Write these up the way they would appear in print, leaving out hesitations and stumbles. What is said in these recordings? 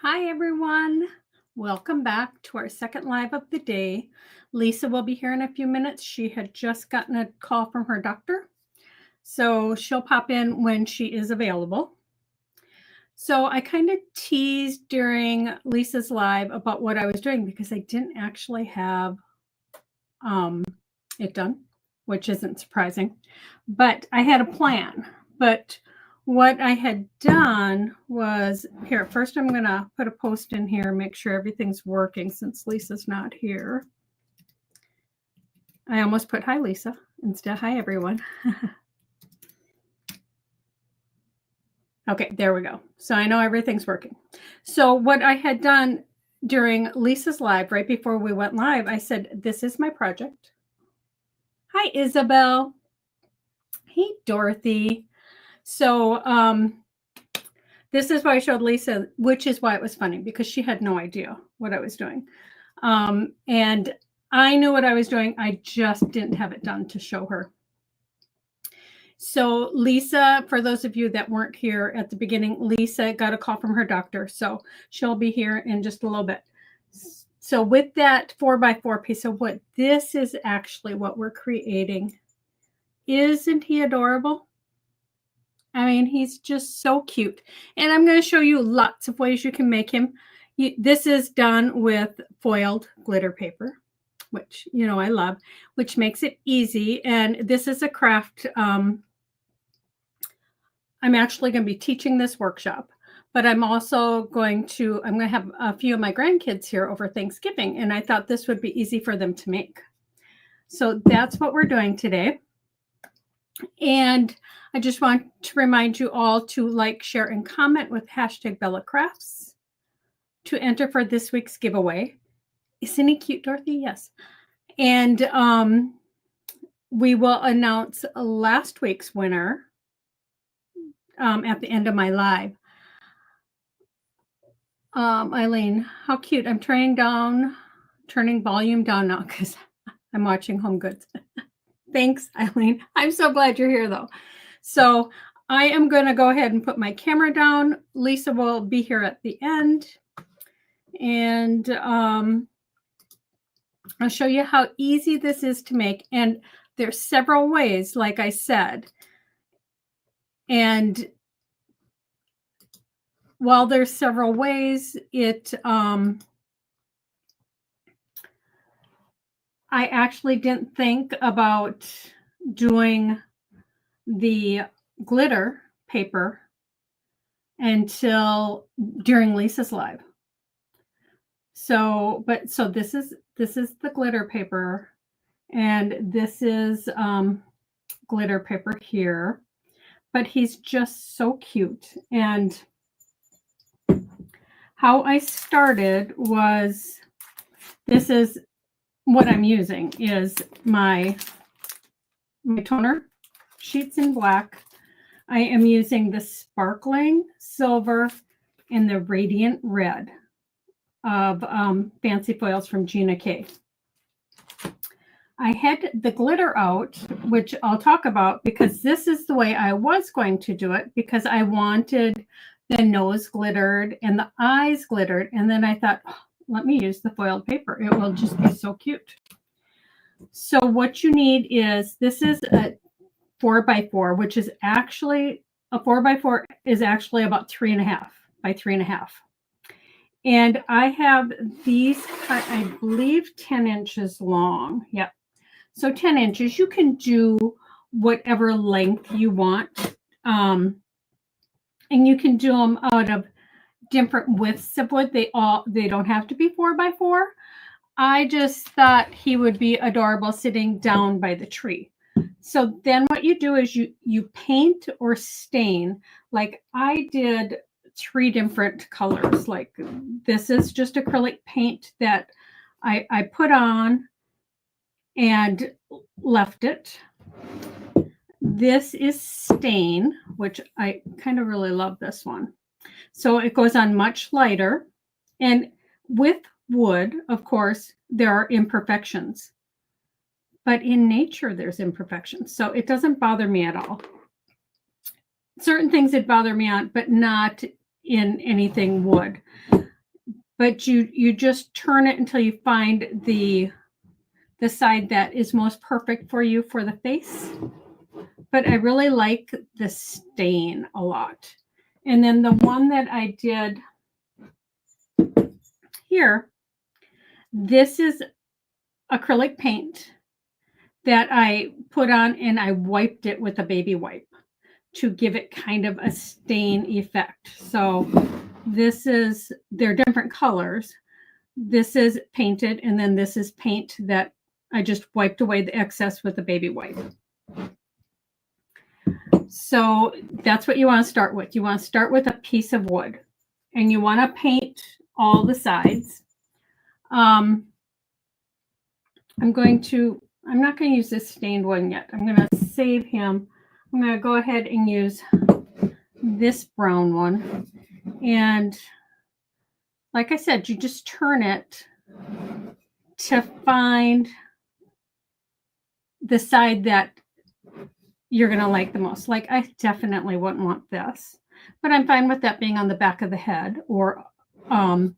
Hi, everyone. Welcome back to our second live of the day. Lisa will be here in a few minutes. She had just gotten a call from her doctor, so she'll pop in when she is available. So I kind of teased during Lisa's live about what I was doing because I didn't actually have it done, which isn't surprising, but I had a plan. But what I had done was here. First, I'm going to put a post in here, make sure everything's working since Lisa's not here. I almost put hi, Lisa, instead. Hi, everyone. Okay, there we go. So I know everything's working. So what I had done during Lisa's live, right before we went live, I said, this is my project. Hi, Isabel. Hey, Dorothy. So this is why I showed Lisa, which is why it was funny, because she had no idea what I was doing. And I knew what I was doing. I just didn't have it done to show her. So Lisa, for those of you that weren't here at the beginning, Lisa got a call from her doctor. So she'll be here in just a little bit. So with that 4x4 piece of wood, this is actually what we're creating. Isn't he adorable? I mean, he's just so cute. And I'm going to show you lots of ways you can make him. This is done with foiled glitter paper, which, you know, I love, which makes it easy. And this is a craft. I'm actually going to be teaching this workshop, but I'm also going to have a few of my grandkids here over Thanksgiving. And I thought this would be easy for them to make. So that's what we're doing today. And I just want to remind you all to like, share, and comment with hashtag BellaCrafts to enter for this week's giveaway. Isn't he cute, Dorothy? Yes. And we will announce last week's winner at the end of my live. Eileen, how cute. I'm turning volume down now because I'm watching Home Goods. Thanks, Eileen. I'm so glad you're here, though. So I am going to go ahead and put my camera down. Lisa will be here at the end. And I'll show you how easy this is to make. And there's several ways, like I said. And while there's several ways, I actually didn't think about doing the glitter paper until during Lisa's live. So this is the glitter paper, and this is glitter paper here. But he's just so cute. And how I started was, this is what I'm using is my toner sheets in black. I am using the sparkling silver and the radiant red of Fancy Foils from Gina K. I had the glitter out, which I'll talk about because this is the way I was going to do it, because I wanted the nose glittered and the eyes glittered. And then I thought, oh, let me use the foiled paper. It will just be so cute. So what you need is, this is a 4x4, which is actually, a 4x4 is actually about 3.5 by 3.5. And I have these cut, I believe 10 inches long. Yep. So 10 inches, you can do whatever length you want. And you can do them out of different widths of wood. They don't have to be 4x4. I just thought he would be adorable sitting down by the tree. So then what you do is you paint or stain. Like I did 3 different colors. Like this is just acrylic paint that I put on and left it. This is stain, which I kind of really love this one. So it goes on much lighter. And with wood, of course, there are imperfections. But in nature, there's imperfections. So it doesn't bother me at all. Certain things it bother me on, but not in anything wood. but you just turn it until you find the side that is most perfect for you for the face. But I really like the stain a lot. And then the one that I did here, this is acrylic paint that I put on and I wiped it with a baby wipe to give it kind of a stain effect. So they're different colors. This is painted, and then this is paint that I just wiped away the excess with a baby wipe. So that's what you want to start with. You want to start with a piece of wood, and you want to paint all the sides. I'm not going to use this stained one yet. I'm going to save him. I'm going to go ahead and use this brown one. And like I said, you just turn it to find the side that you're going to like the most. Like, I definitely wouldn't want this, but I'm fine with that being on the back of the head or on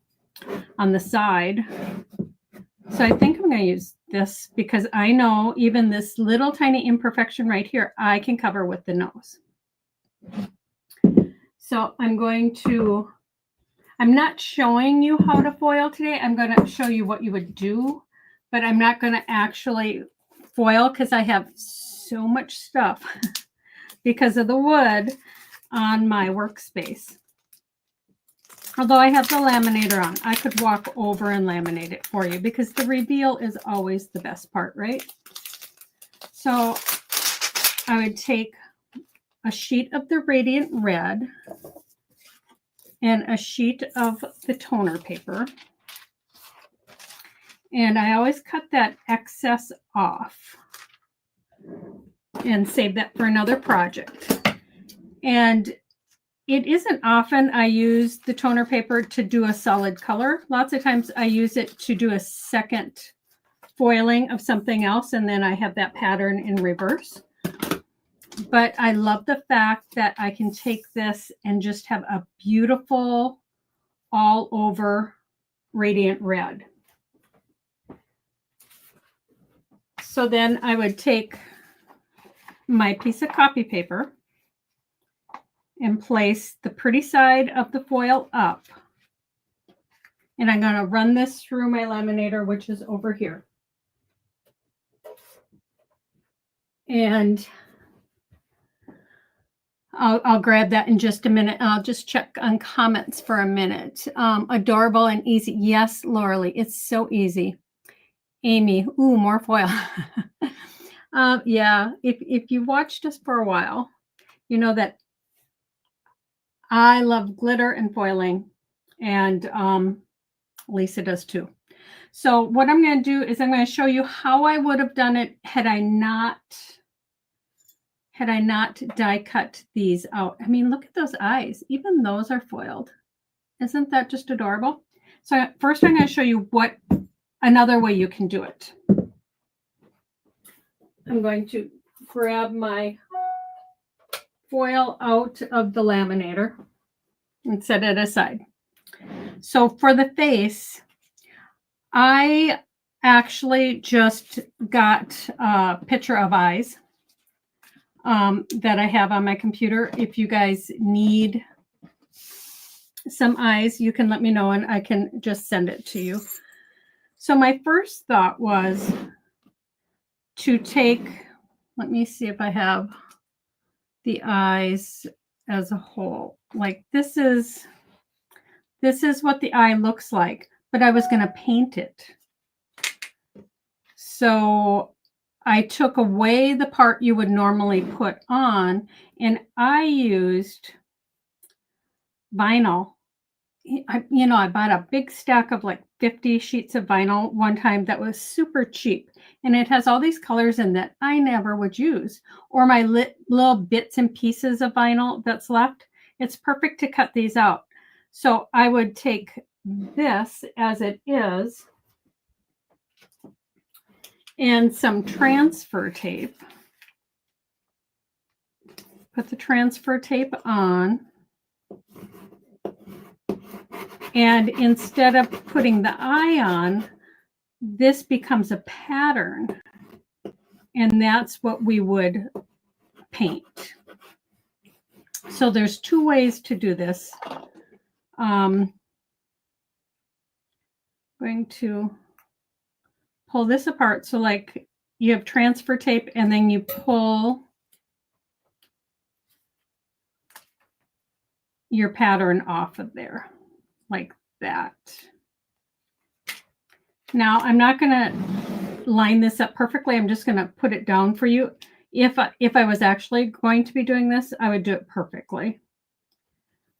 the side. So I think I'm going to use this because I know even this little tiny imperfection right here, I can cover with the nose. So I'm not showing you how to foil today. I'm going to show you what you would do, but I'm not going to actually foil because I have so much stuff because of the wood on my workspace. Although I have the laminator on, I could walk over and laminate it for you because the reveal is always the best part, right? So I would take a sheet of the Radiant Red and a sheet of the toner paper. And I always cut that excess off and save that for another project. And it isn't often I use the toner paper to do a solid color. Lots of times I use it to do a second foiling of something else, and then I have that pattern in reverse. But I love the fact that I can take this and just have a beautiful all over Radiant Red. So then I would take my piece of copy paper and place the pretty side of the foil up. And I'm going to run this through my laminator, which is over here. And I'll grab that in just a minute. I'll just check on comments for a minute. Adorable and easy. Yes, Lauralee, it's so easy. Amy, ooh, more foil. Yeah, if you watched us for a while, you know that I love glitter and foiling, and Lisa does too. So what I'm going to do is I'm going to show you how I would have done it had I not die cut these out. I mean, look at those eyes. Even those are foiled. Isn't that just adorable? So first I'm going to show you what another way you can do it. I'm going to grab my foil out of the laminator and set it aside. So for the face, I actually just got a picture of eyes that I have on my computer. If you guys need some eyes, you can let me know and I can just send it to you. So my first thought was to take, let me see if I have the eyes as a whole. Like this is what the eye looks like, but I was going to paint it. So I took away the part you would normally put on, and I used vinyl. I bought a big stack of like 50 sheets of vinyl one time that was super cheap. And it has all these colors in that I never would use. Or my little bits and pieces of vinyl that's left. It's perfect to cut these out. So I would take this as it is and some transfer tape. Put the transfer tape on. And instead of putting the eye on, this becomes a pattern. And that's what we would paint. So there's two ways to do this. Going to pull this apart. So like you have transfer tape and then you pull your pattern off of there like that. Now I'm not going to line this up perfectly. I'm just going to put it down for you. If I was actually going to be doing this, I would do it perfectly.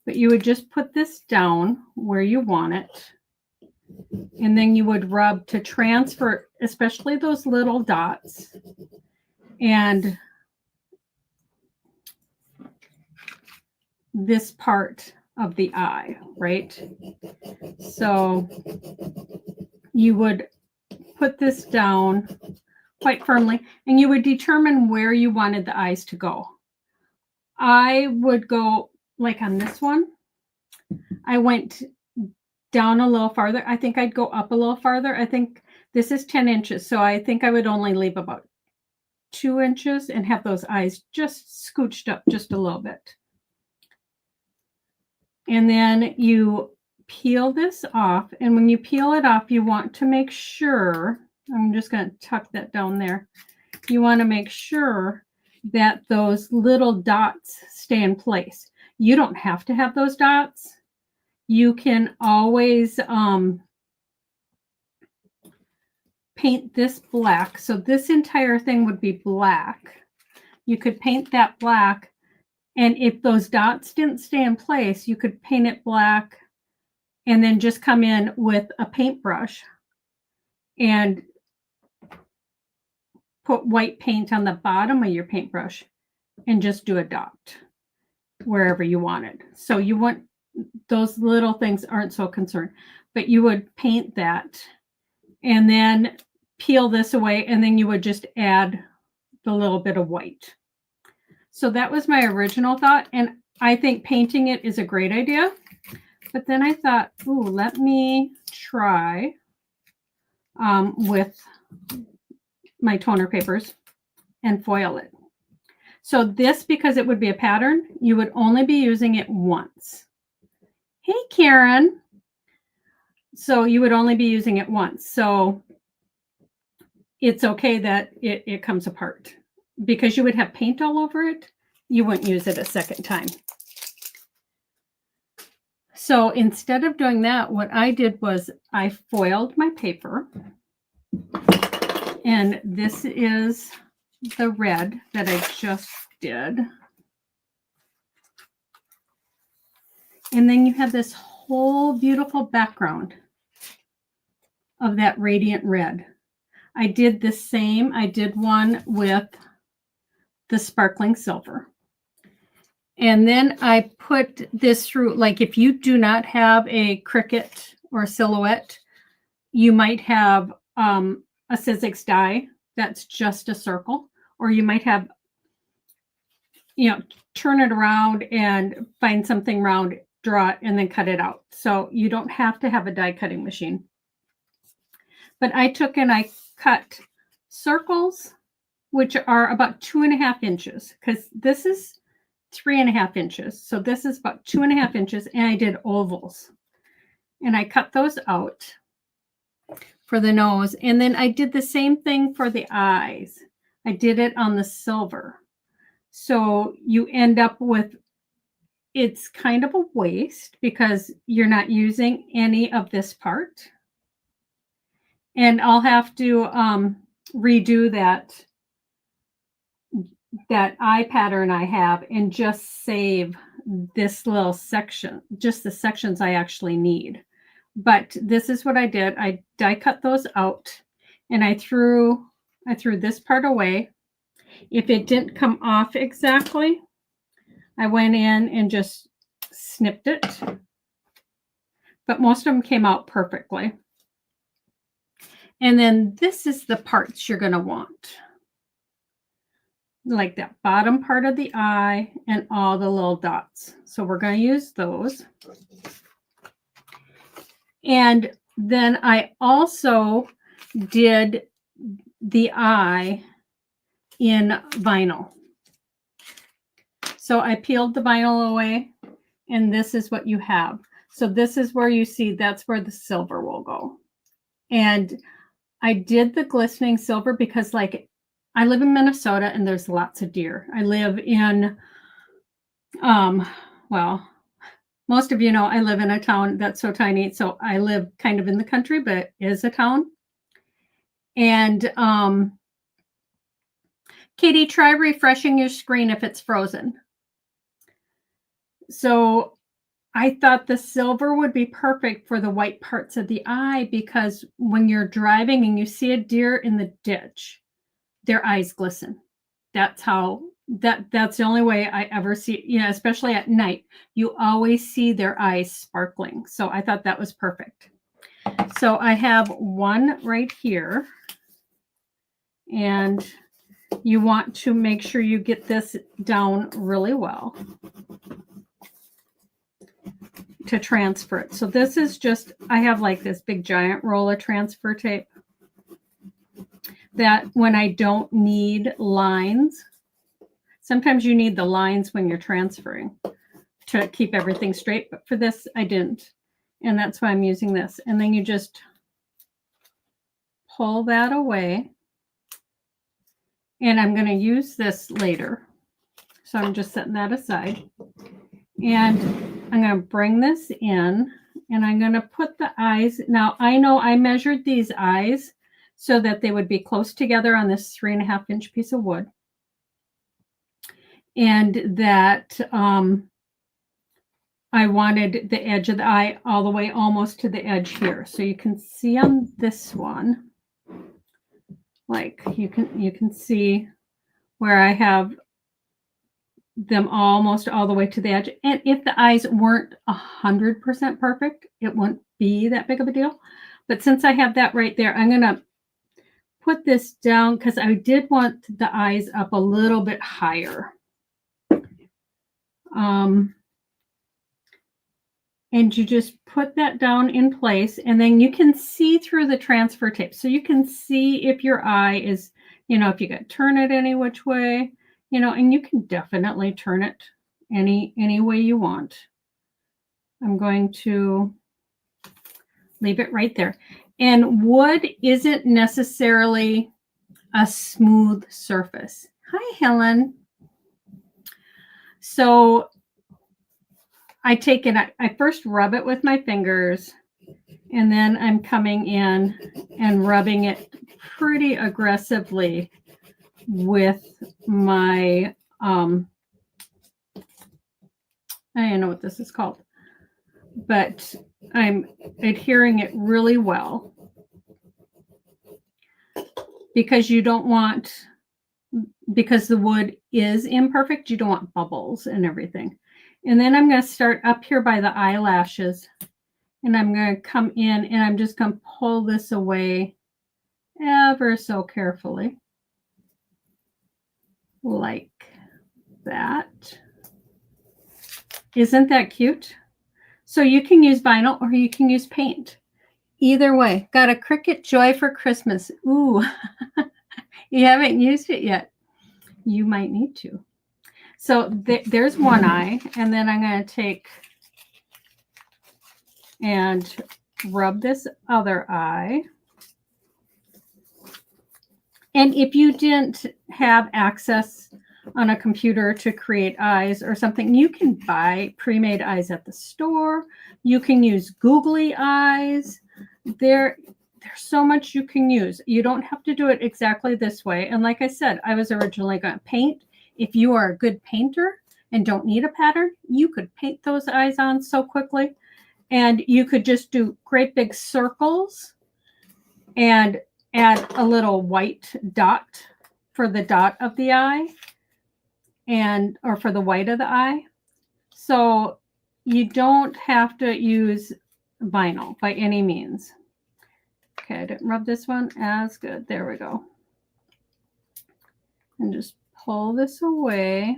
But you would just put this down where you want it. And then you would rub to transfer, especially those little dots. And this part of the eye, right? So you would put this down quite firmly, and you would determine where you wanted the eyes to go. I would go like on this one. I went down a little farther. I think I'd go up a little farther. I think this is 10 inches, so I think I would only leave about 2 inches and have those eyes just scooched up just a little bit. And then you peel this off, and when you peel it off, you want to make sure, I'm just going to tuck that down there. You want to make sure that those little dots stay in place. You don't have to have those dots. You can always paint this black. So this entire thing would be black. You could paint that black, and if those dots didn't stay in place, you could paint it black and then just come in with a paintbrush and put white paint on the bottom of your paintbrush and just do a dot wherever you want it. So you want, those little things aren't so concerned, but you would paint that and then peel this away, and then you would just add the little bit of white. So that was my original thought, and I think painting it is a great idea. But then I thought, ooh, let me try with my toner papers and foil it. So this, because it would be a pattern, you would only be using it once. Hey, Karen. So you would only be using it once. So it's okay that it comes apart. Because you would have paint all over it, you wouldn't use it a second time. So instead of doing that, what I did was I foiled my paper. And this is the red that I just did. And then you have this whole beautiful background of that radiant red. I did the same. I did one with the sparkling silver. And then I put this through, like if you do not have a Cricut or a Silhouette, you might have a Sizzix die that's just a circle, or you might have, you know, turn it around and find something round, draw it, and then cut it out. So you don't have to have a die cutting machine. But I took and I cut circles, which are about 2.5 inches, because this is 3.5 inches. So this is about 2.5 inches, and I did ovals. And I cut those out for the nose. And then I did the same thing for the eyes. I did it on the silver. So you end up with, it's kind of a waste because you're not using any of this part. And I'll have to redo that eye pattern I have and just save this little section, just the sections I actually need. But this is what I did. I die cut those out, and I threw this part away. If it didn't come off exactly, I went in and just snipped it. But most of them came out perfectly. And then this is the parts you're going to want. Like that bottom part of the eye and all the little dots. So we're going to use those. And then I also did the eye in vinyl. So I peeled the vinyl away, and this is what you have. So this is where you see that's where the silver will go. And I did the glistening silver because, like, I live in Minnesota and there's lots of deer. I live in, well, most of you know I live in a town that's so tiny. So I live kind of in the country, but it is a town. And Katie, try refreshing your screen if it's frozen. So I thought the silver would be perfect for the white parts of the eye, because when you're driving and you see a deer in the ditch, their eyes glisten. That's the only way I ever see, especially at night, you always see their eyes sparkling. So I thought that was perfect. So I have one right here, and you want to make sure you get this down really well to transfer it. So this is just, I have like this big giant roll of transfer tape that when I don't need lines, sometimes you need the lines when you're transferring to keep everything straight, but for this I didn't. And that's why I'm using this. And then you just pull that away. And I'm going to use this later. So I'm just setting that aside. And I'm going to bring this in, and I'm going to put the eyes. Now, I know I measured these eyes so that they would be close together on this 3.5-inch piece of wood. And that I wanted the edge of the eye all the way almost to the edge here. So you can see on this one, like you can see where I have them almost all the way to the edge. And if the eyes weren't 100% perfect, it wouldn't be that big of a deal. But since I have that right there, I'm going to put this down because I did want the eyes up a little bit higher. And you just put that down in place, and then you can see through the transfer tape. So you can see if your eye is, if you could turn it any which way, and you can definitely turn it any way you want. I'm going to leave it right there. And wood isn't necessarily a smooth surface. Hi, Helen. So I take it, I first rub it with my fingers, and then I'm coming in and rubbing it pretty aggressively with my, I don't know what this is called, but I'm adhering it really well, because you don't want, because the wood is imperfect, you don't want bubbles and everything. And then I'm going to start up here by the eyelashes, and I'm going to come in, and I'm just going to pull this away ever so carefully, like that. Isn't that cute? So you can use vinyl or you can use paint. Either way. Got a Cricut Joy for Christmas. Ooh, you haven't used it yet. You might need to. So there's one eye, and then I'm going to take and rub this other eye. And if you didn't have access on a computer to create eyes or something, you can buy pre-made eyes at the store. You can use googly eyes. There's so much you can use. You don't have to do it exactly this way. And like I said, I was originally going to paint. If you are a good painter and don't need a pattern, you could paint those eyes on so quickly. And you could just do great big circles and add a little white dot for the dot of the eye, or for the white of the eye. So you don't have to use vinyl by any means. Okay, I didn't rub this one as good. There we go. And just pull this away.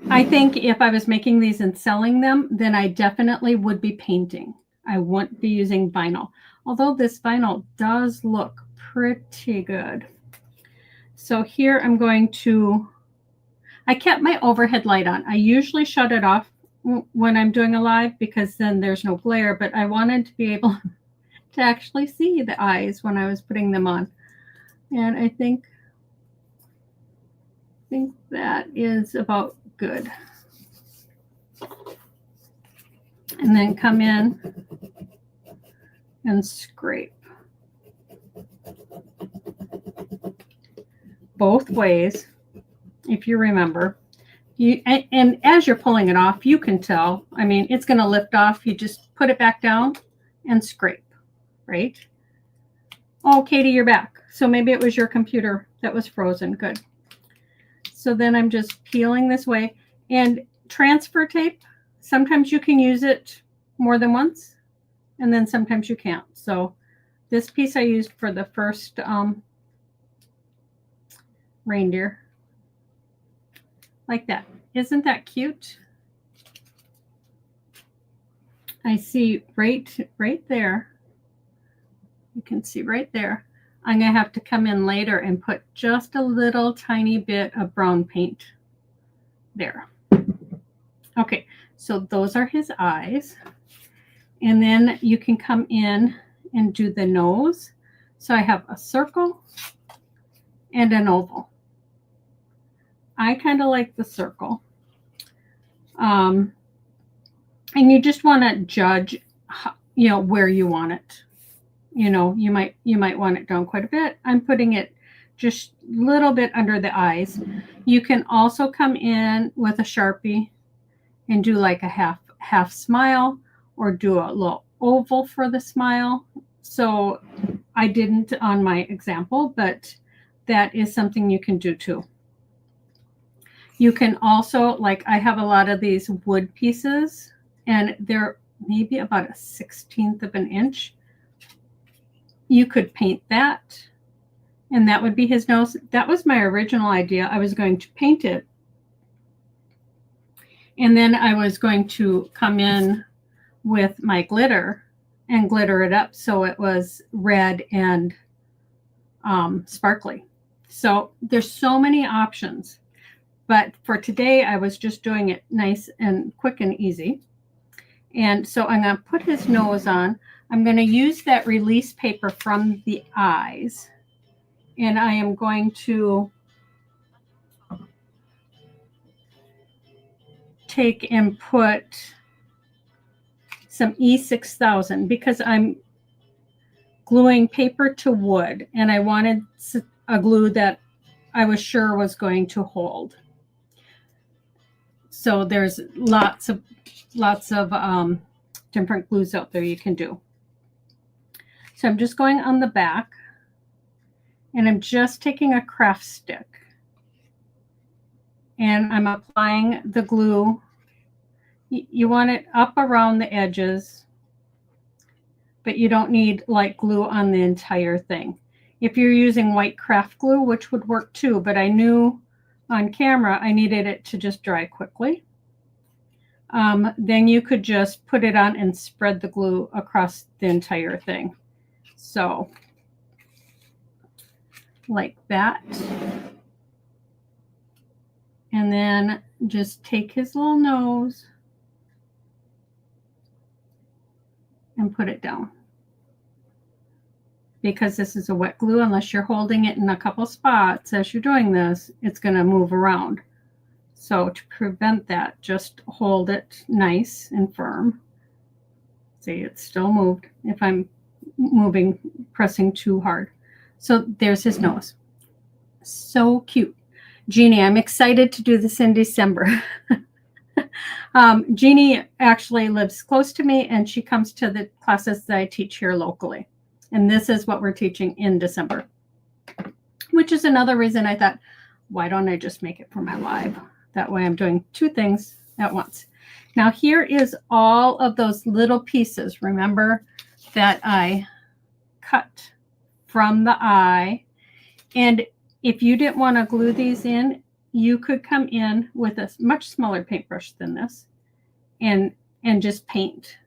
I think if I was making these and selling them, then I definitely would be painting. I wouldn't be using vinyl, although this vinyl does look pretty good. So here I'm going to, I kept my overhead light on. I usually shut it off when I'm doing a live because then there's no glare, but I wanted to be able to actually see the eyes when I was putting them on. And I think that is about good. And then come in and scrape both ways, if you remember. And as you're pulling it off, you can tell. I mean, it's going to lift off. You just put it back down and scrape, right? Oh, Katie, you're back. So maybe it was your computer that was frozen. Good. So then I'm just peeling this way. And transfer tape, sometimes you can use it more than once, and then sometimes you can't. So this piece I used for the first reindeer. Like that. Isn't that cute? I see right there. You can see right there. I'm going to have to come in later and put just a little tiny bit of brown paint there. Okay, so those are his eyes. And then you can come in and do the nose. So I have a circle and an oval. I kind of like the circle. And you just want to judge, you know, where you want it. You know, you might want it down quite a bit. I'm putting it just a little bit under the eyes. You can also come in with a Sharpie and do like a half smile, or do a little oval for the smile. So I didn't on my example, but that is something you can do too. You can also, like, I have a lot of these wood pieces, and they're maybe about 1/16 of an inch. You could paint that, and that would be his nose. That was my original idea. I was going to paint it, and then I was going to come in with my glitter and glitter it up so it was red and sparkly. So there's so many options. But for today, I was just doing it nice and quick and easy. And so I'm going to put his nose on. I'm going to use that release paper from the eyes. And I am going to take and put some E6000 because I'm gluing paper to wood. And I wanted a glue that I was sure was going to hold. So there's lots of different glues out there you can do. So I'm just going on the back, and I'm just taking a craft stick, and I'm applying the glue. You want it up around the edges, but you don't need like glue on the entire thing. If you're using white craft glue, which would work too, but I knew on camera I needed it to just dry quickly. Then you could just put it on and spread the glue across the entire thing. So like that. And then just take his little nose and put it down. Because this is a wet glue, unless you're holding it in a couple spots as you're doing this, it's going to move around. So to prevent that, just hold it nice and firm. See, it's still moved if I'm pressing too hard. So there's his nose. So cute. Jeannie, I'm excited to do this in December. Jeannie actually lives close to me, and she comes to the classes that I teach here locally. And this is what we're teaching in December, which is another reason I thought, why don't I just make it for my live? That way I'm doing two things at once. Now here is all of those little pieces, remember, that I cut from the eye. And if you didn't want to glue these in, you could come in with a much smaller paintbrush than this and just paint.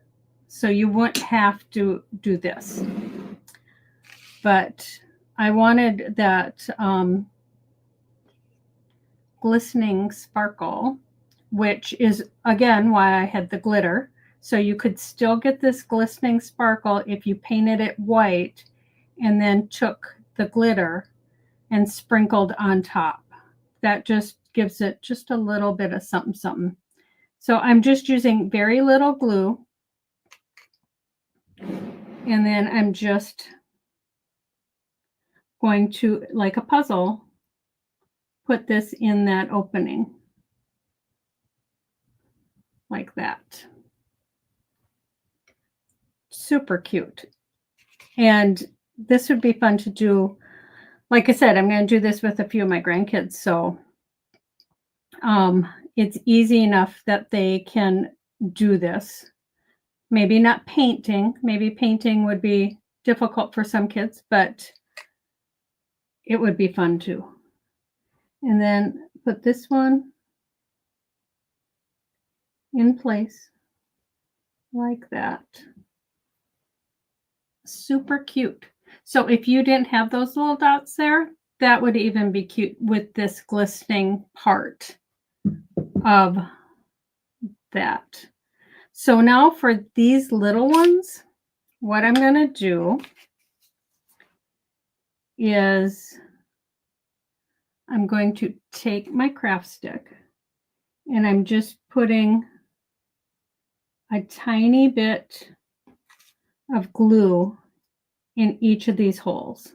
So you wouldn't have to do this. But I wanted that glistening sparkle, which is, again, why I had the glitter. So you could still get this glistening sparkle if you painted it white and then took the glitter and sprinkled on top. That just gives it just a little bit of something, something. So I'm just using very little glue. And then I'm just going to, like a puzzle, put this in that opening. Like that. Super cute. And this would be fun to do. Like I said, I'm going to do this with a few of my grandkids. So it's easy enough that they can do this. Maybe not painting. Maybe painting would be difficult for some kids, but it would be fun too. And then put this one in place like that. Super cute. So if you didn't have those little dots there, that would even be cute with this glistening part of that. So now for these little ones, what I'm going to do is I'm going to take my craft stick and I'm just putting a tiny bit of glue in each of these holes.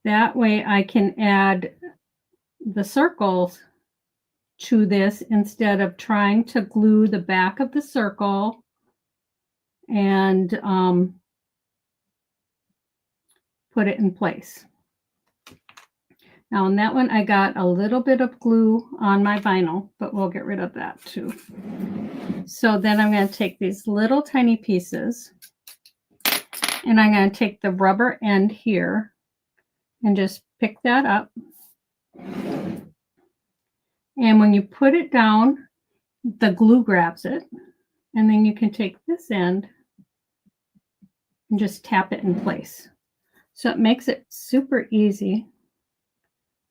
That way I can add the circles to this instead of trying to glue the back of the circle and put it in place. Now on that one, I got a little bit of glue on my vinyl, but we'll get rid of that too. So then I'm going to take these little tiny pieces and I'm going to take the rubber end here and just pick that up. And when you put it down, the glue grabs it. And then you can take this end and just tap it in place. So it makes it super easy.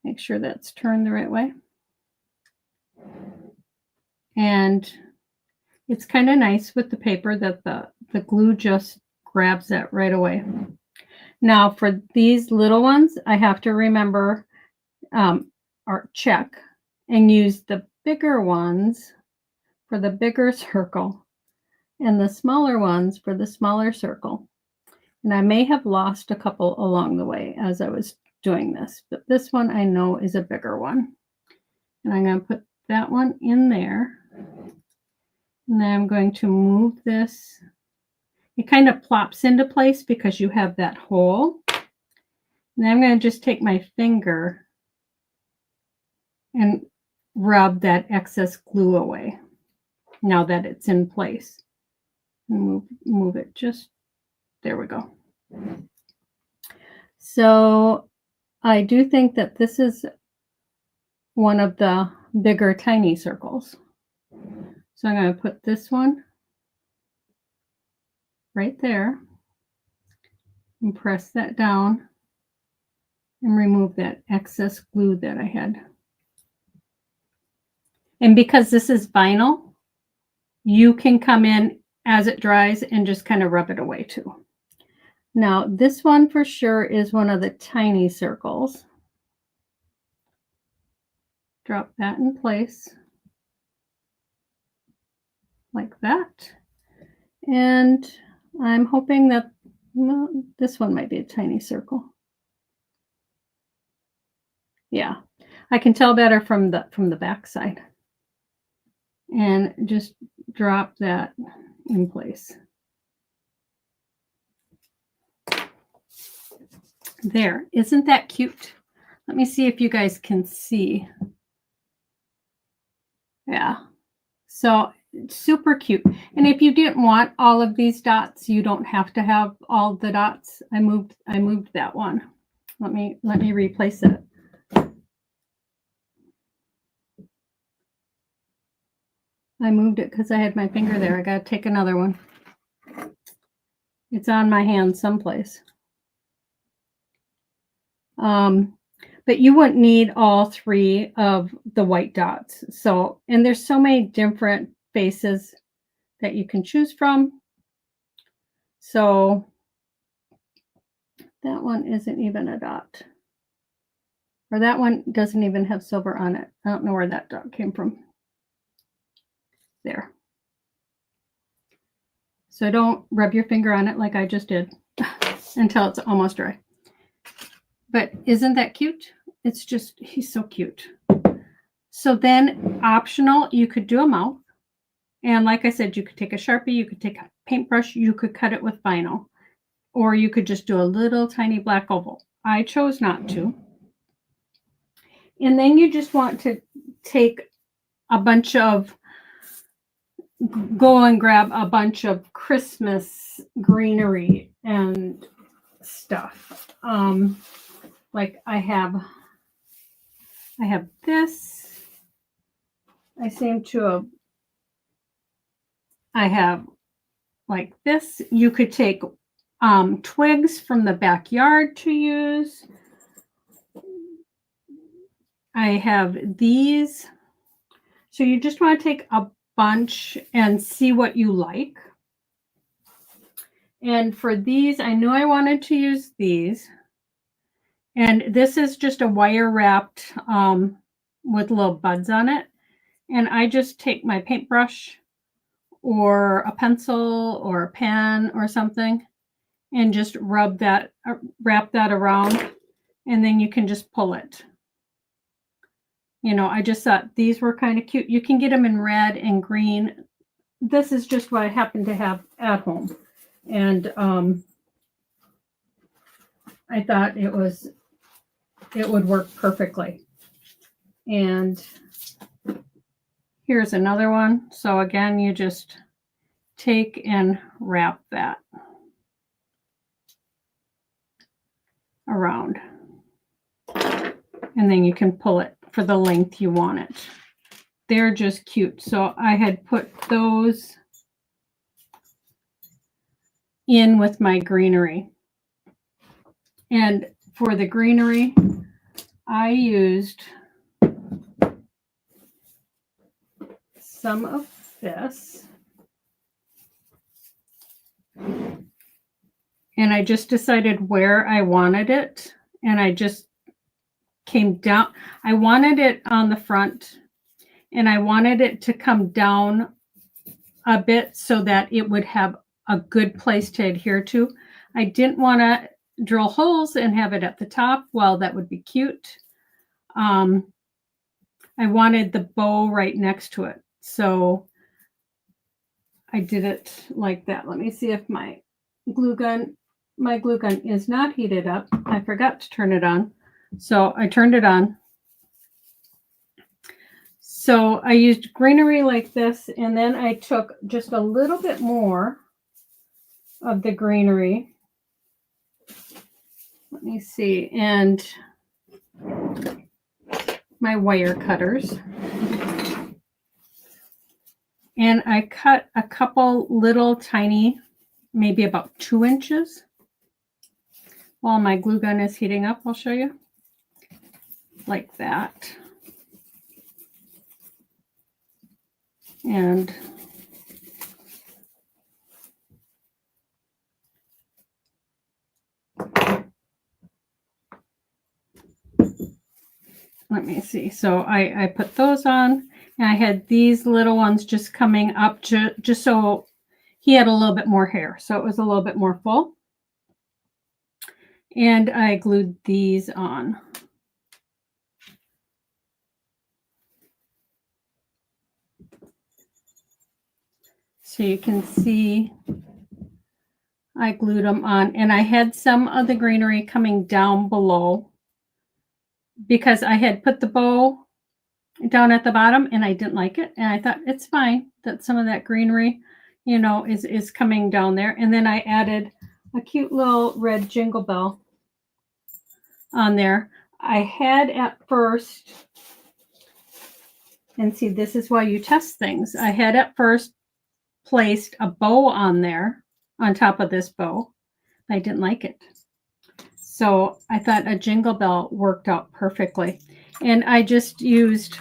Make sure that's turned the right way. And it's kind of nice with the paper that the glue just grabs that right away. Now for these little ones, I have to remember or check and use the bigger ones for the bigger circle and the smaller ones for the smaller circle. And I may have lost a couple along the way as I was doing this, but this one I know is a bigger one. And I'm going to put that one in there. And then I'm going to move this. It kind of plops into place because you have that hole. And I'm going to just take my finger and rub that excess glue away now that it's in place. And move it just, there we go. So I do think that this is one of the bigger tiny circles. So I'm going to put this one right there and press that down and remove that excess glue that I had. And because this is vinyl, you can come in as it dries and just kind of rub it away too. Now this one for sure is one of the tiny circles. Drop that in place like that. And I'm hoping that, well, this one might be a tiny circle. Yeah, I can tell better from the back side. And just drop that in place. There, isn't that cute? Let me see if you guys can see. Yeah, so super cute. And if you didn't want all of these dots, you don't have to have all the dots. I moved that one. Let me replace it. I moved it because I had my finger there. I got to take another one. It's on my hand someplace. But you wouldn't need all 3 of the white dots. So, and there's so many different faces that you can choose from. So that one isn't even a dot. Or that one doesn't even have silver on it. I don't know where that dot came from. There. So don't rub your finger on it like I just did until it's almost dry. But isn't that cute? It's just, he's so cute. So then optional, you could do a mouth. And like I said, you could take a Sharpie, you could take a paintbrush, you could cut it with vinyl. Or you could just do a little tiny black oval. I chose not to. And then you just want to take a bunch of, go and grab a bunch of Christmas greenery and stuff. Like I have this. I seem to have, I have like this. You could take twigs from the backyard to use. I have these. So you just want to take a bunch and see what you like. And for these, I knew I wanted to use these. And this is just a wire wrapped with little buds on it. And I just take my paintbrush or a pencil or a pen or something and just wrap that around, and then you can just pull it. You know, I just thought these were kind of cute. You can get them in red and green. This is just what I happen to have at home. And I thought it would work perfectly. And here's another one. So again, you just take and wrap that around. And then you can pull it for the length you want it. They're just cute. So I had put those in with my greenery. And for the greenery, I used some of this. And I just decided where I wanted it. And I just came down. I wanted it on the front. And I wanted it to come down a bit so that it would have a good place to adhere to. I didn't want to drill holes and have it at the top. Well, that would be cute. I wanted the bow right next to it. So I did it like that. Let me see if my glue gun is not heated up. I forgot to turn it on. So I turned it on. So I used greenery like this, and then I took just a little bit more of the greenery. Let me see. And my wire cutters. And I cut a couple little tiny, maybe about 2 inches. While my glue gun is heating up, I'll show you. Like that. And let me see. So I put those on, and I had these little ones just coming up just so he had a little bit more hair. So it was a little bit more full. And I glued these on. So you can see I glued them on, and I had some of the greenery coming down below because I had put the bow down at the bottom and I didn't like it. And I thought it's fine that some of that greenery, you know, is coming down there. And then I added a cute little red jingle bell on there. I had at first, and see, this is why you test things. I had at first placed a bow on there on top of this bow. I didn't like it. So I thought a jingle bell worked out perfectly. And I just used,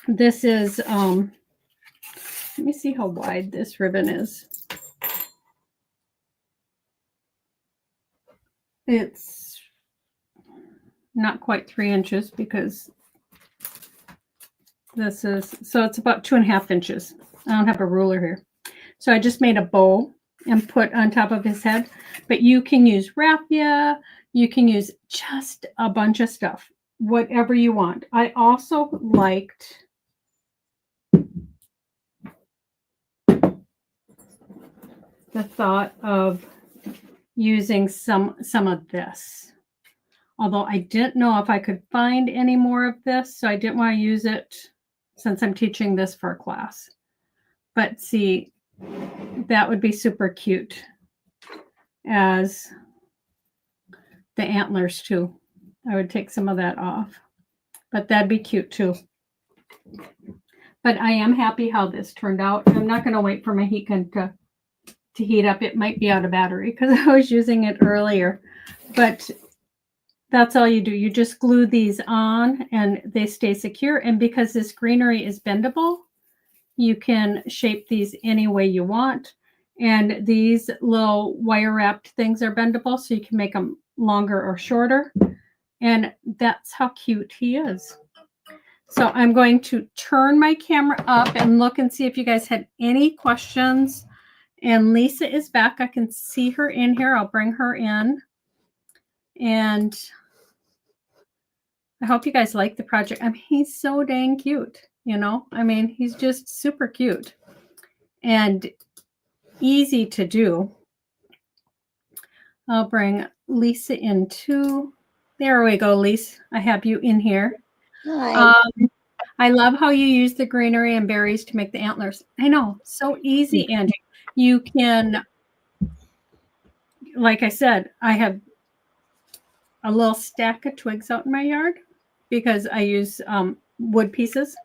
this is, let me see how wide this ribbon is. It's not quite 3 inches because this is, so it's about 2.5 inches. I don't have a ruler here. So I just made a bow and put on top of his head, but you can use raffia, you can use just a bunch of stuff, whatever you want. I also liked the thought of using some of this, although I didn't know if I could find any more of this, so I didn't want to use it since I'm teaching this for a class. But see, that would be super cute as the antlers too. I would take some of that off, but that'd be cute too. But I am happy how this turned out. I'm not going to wait for my heat gun to heat up. It might be out of battery because I was using it earlier, but that's all you do. You just glue these on and they stay secure. And because this greenery is bendable, you can shape these any way you want. And these little wire wrapped things are bendable, so you can make them longer or shorter. And that's how cute he is. So I'm going to turn my camera up and look and see if you guys had any questions. And Lisa is back. I can see her in here. I'll bring her in. And I hope you guys like the project. I mean, he's so dang cute, you know? I mean, he's just super cute and easy to do. I'll bring Lisa in too. There we go, Lisa. I have you in here. Hi. I love how you use the greenery and berries to make the antlers. I know, so easy, Angie. You can, like I said, I have a little stack of twigs out in my yard because I use wood pieces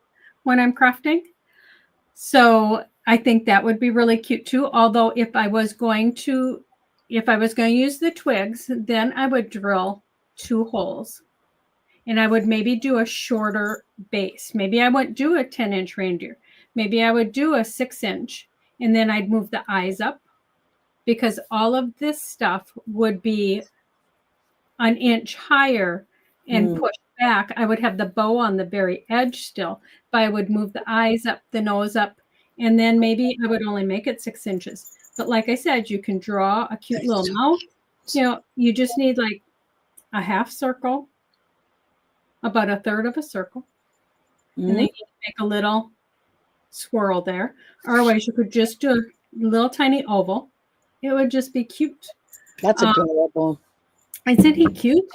when I'm crafting. So I think that would be really cute too. Although if I was going to use the twigs, then I would drill 2 holes. And I would maybe do a shorter base. Maybe I wouldn't do a 10-inch reindeer. Maybe I would do a 6-inch. And then I'd move the eyes up because all of this stuff would be an inch higher and push back. I would have the bow on the very edge still, but I would move the eyes up, the nose up, and then maybe I would only make it 6 inches. But like I said, you can draw a cute little mouth. You know, you just need like a half circle, about a third of a circle, and then you make a little swirl there. Otherwise, you could just do a little tiny oval. It would just be cute. That's adorable. Isn't he cute?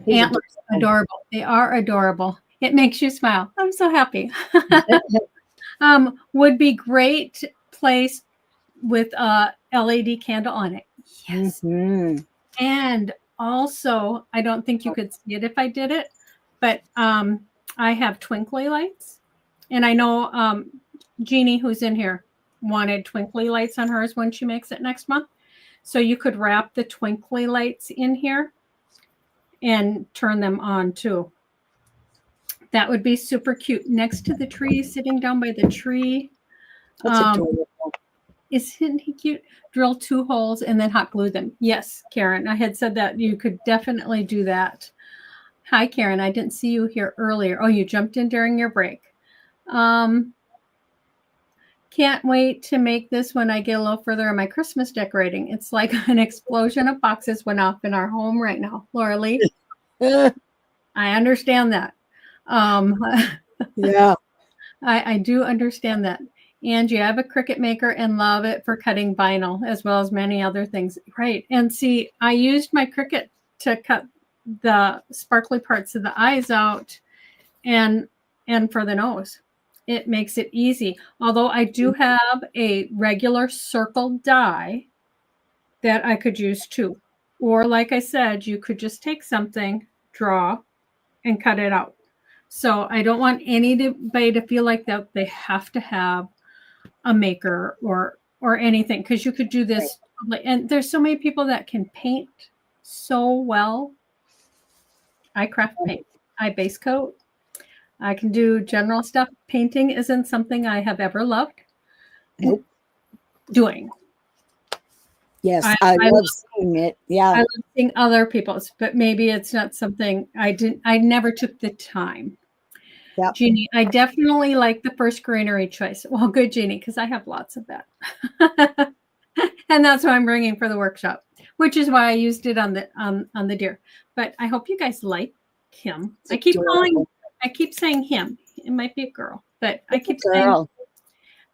Antlers, adorable. They are adorable. It makes you smile. I'm so happy. Would be great place with a LED candle on it. Yes. And also, I don't think you could see it if I did it, but I have twinkly lights. And I know Jeannie, who's in here, wanted twinkly lights on hers when she makes it next month. So you could wrap the twinkly lights in here and turn them on too. That would be super cute. Next to the tree, sitting down by the tree. That's adorable. Isn't he cute? Drill 2 holes and then hot glue them. Yes, Karen, I had said that you could definitely do that. Hi, Karen. I didn't see you here earlier. Oh, you jumped in during your break. Can't wait to make this when I get a little further in my Christmas decorating. It's like an explosion of boxes went off in our home right now. Laura Lee, I understand that. Yeah. I do understand that. Angie, I have a Cricut maker and love it for cutting vinyl as well as many other things. Right. And see, I used my Cricut to cut the sparkly parts of the eyes out and for the nose. It makes it easy. Although I do have a regular circle die that I could use too. Or like I said, you could just take something, draw, and cut it out. So I don't want anybody to feel like that they have to have a maker or anything, because you could do Right. this. And there's so many people that can paint so well. I craft paint. I base coat. I can do general stuff. Painting isn't something I have ever loved Nope. doing. Yes, I love seeing it. Yeah. I love seeing other people's, but maybe it's not something I never took the time. Yep. Jeannie, I definitely like the first greenery choice. Well, good, Jeannie, because I have lots of that. And that's what I'm bringing for the workshop, which is why I used it on the deer. But I hope you guys like him. It's adorable. I keep saying him. It might be a girl, but I keep girl.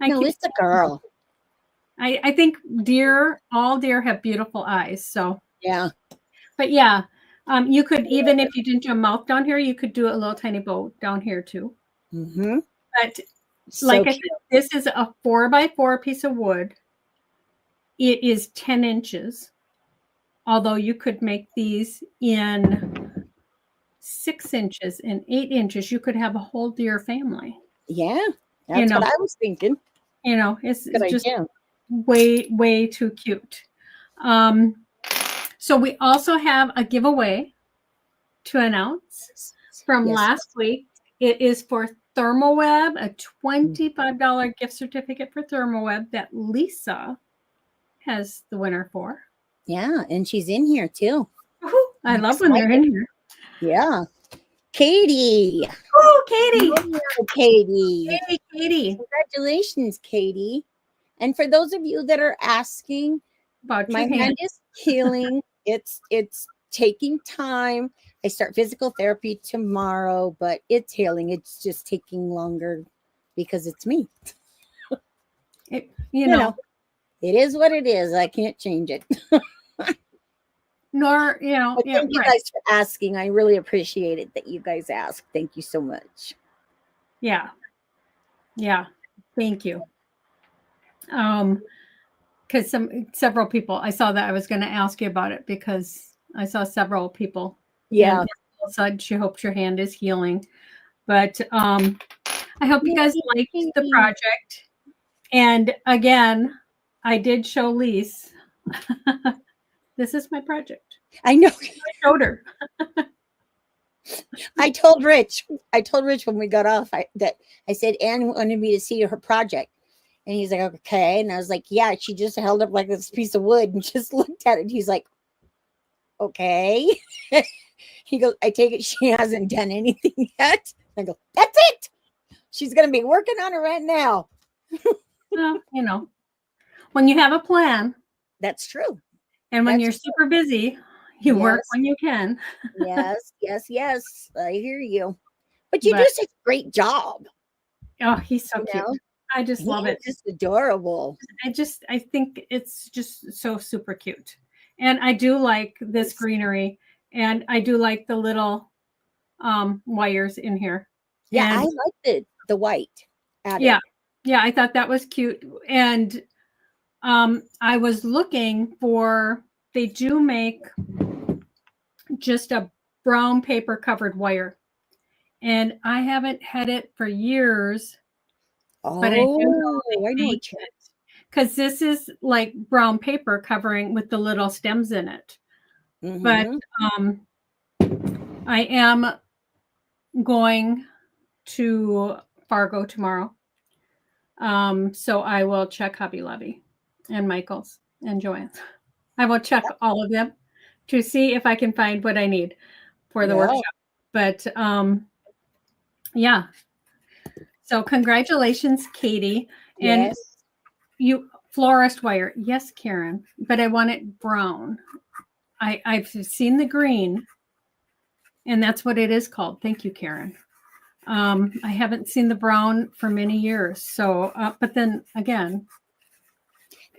saying It's a girl. I think all deer have beautiful eyes. So Yeah. But yeah, you could, even if you didn't do a mouth down here, you could do a little tiny bow down here too. Mm-hmm. But like I said, this is a 4x4 piece of wood. It is 10 inches. Although you could make these in 6 inches and 8 inches. You could have a whole deer family. Yeah, that's what I was thinking. It's just idea. way, way too cute. So we also have a giveaway to announce from last week. It is for ThermoWeb, a $25 gift certificate for ThermoWeb that Lisa has the winner for. Yeah, and she's in here too. I love when they're in here. Yeah. Katie. Oh, Katie. Hello, Katie. Hey, Katie. Congratulations, Katie. And for those of you that are asking, about my hand is healing. It's taking time. I start physical therapy tomorrow, but it's healing. It's just taking longer because it's me. You know, it is what it is. I can't change it. Nor, thank you guys for asking. I really appreciate it that you guys asked. Thank you so much. Yeah. Yeah. Thank you. Because several people, I saw that I was going to ask you about it because I saw several people. Yeah. Said she hopes your hand is healing. But I hope you guys liked the project. And again, I did show Lise. This is my project. I know. I showed her. I told Rich when we got off that I said Anne wanted me to see her project. And he's like, okay. And I was like, yeah, she just held up like this piece of wood and just looked at it. He's like, okay. He goes, I take it she hasn't done anything yet. I go, that's it. She's going to be working on it right now. Well, when you have a plan. That's true. And when you're super busy, you work when you can. Yes. I hear you. But you do such a great job. Oh, he's so cute. I just love it. It's adorable. I think it's just so super cute. And I do like this greenery. And I do like the little wires in here. Yeah, I like the white. Yeah. Yeah, I thought that was cute. And I was looking for, they do make just a brown paper covered wire. And I haven't had it for years. But I do know they make it. Because this is like brown paper covering with the little stems in it. Mm-hmm. But I am going to Fargo tomorrow. So I will check Hobby Lobby and Michael's and Joann's. I will check all of them to see if I can find what I need for the workshop. But yeah. So congratulations, Katie. And you florist wire. Yes, Karen, but I want it brown. I've seen the green, and that's what it is called. Thank you, Karen. I haven't seen the brown for many years. So, but then again,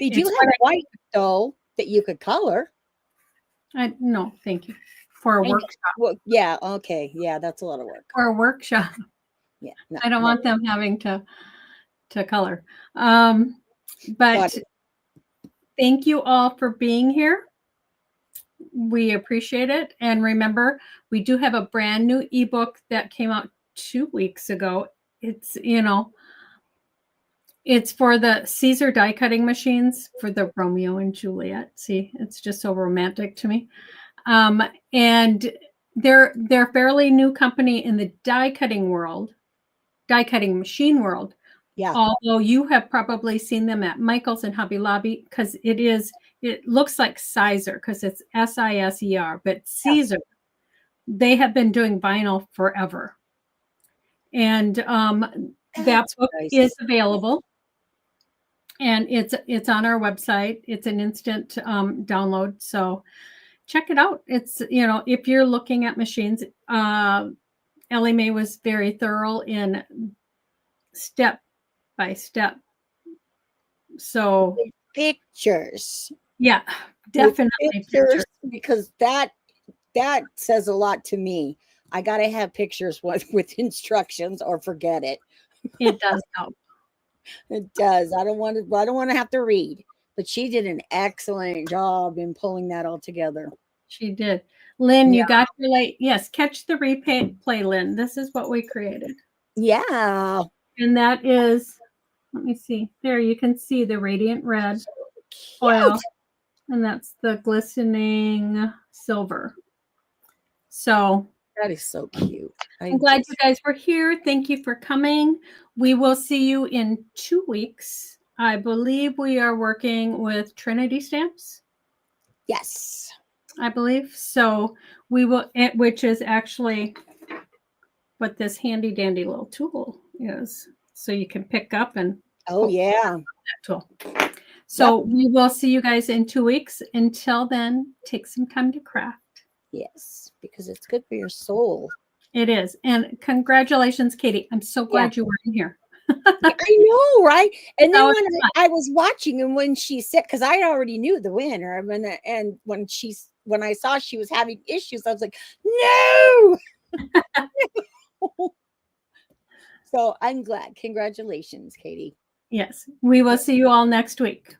they do have white though that you could color. No, thank you. For a workshop. Well, yeah. Okay. Yeah, that's a lot of work. For a workshop. Yeah. I don't want them having to color. But thank you all for being here. We appreciate it. And remember, we do have a brand new ebook that came out 2 weeks ago. It's, it's for the Caesar die cutting machines for the Romeo and Juliet. See, it's just so romantic to me. And they're a fairly new company in the die cutting machine world. Yeah. Although you have probably seen them at Michael's and Hobby Lobby, because it looks like Sizer because it's Siser, but Caesar, they have been doing vinyl forever. And that book is available. And it's on our website. It's an instant download. So check it out. It's, if you're looking at machines, Ellie Mae was very thorough in step by step. So pictures. Yeah, definitely pictures, because that says a lot to me. I got to have pictures with instructions or forget it. It does help. It does. I don't want to have to read. But she did an excellent job in pulling that all together. She did. Lynn, you got your late. Yes, catch the replay, Lynn. This is what we created. Yeah. And that is, let me see. There, you can see the radiant red oil. And that's the glistening silver. So that is so cute. I'm glad you guys were here. Thank you for coming. We will see you in 2 weeks. I believe we are working with Trinity Stamps. Yes. I believe. So we will, which is actually what this handy dandy little tool is. So you can pick up and that tool. So we will see you guys in 2 weeks. Until then, take some time to craft. Yes, because it's good for your soul. It is. And congratulations, Katie. I'm so glad you were in here. I know, right? And then when I was watching, and when she said, because I already knew the winner, and when I saw she was having issues, I was like, no. So I'm glad. Congratulations, Katie. Yes, we will see you all next week.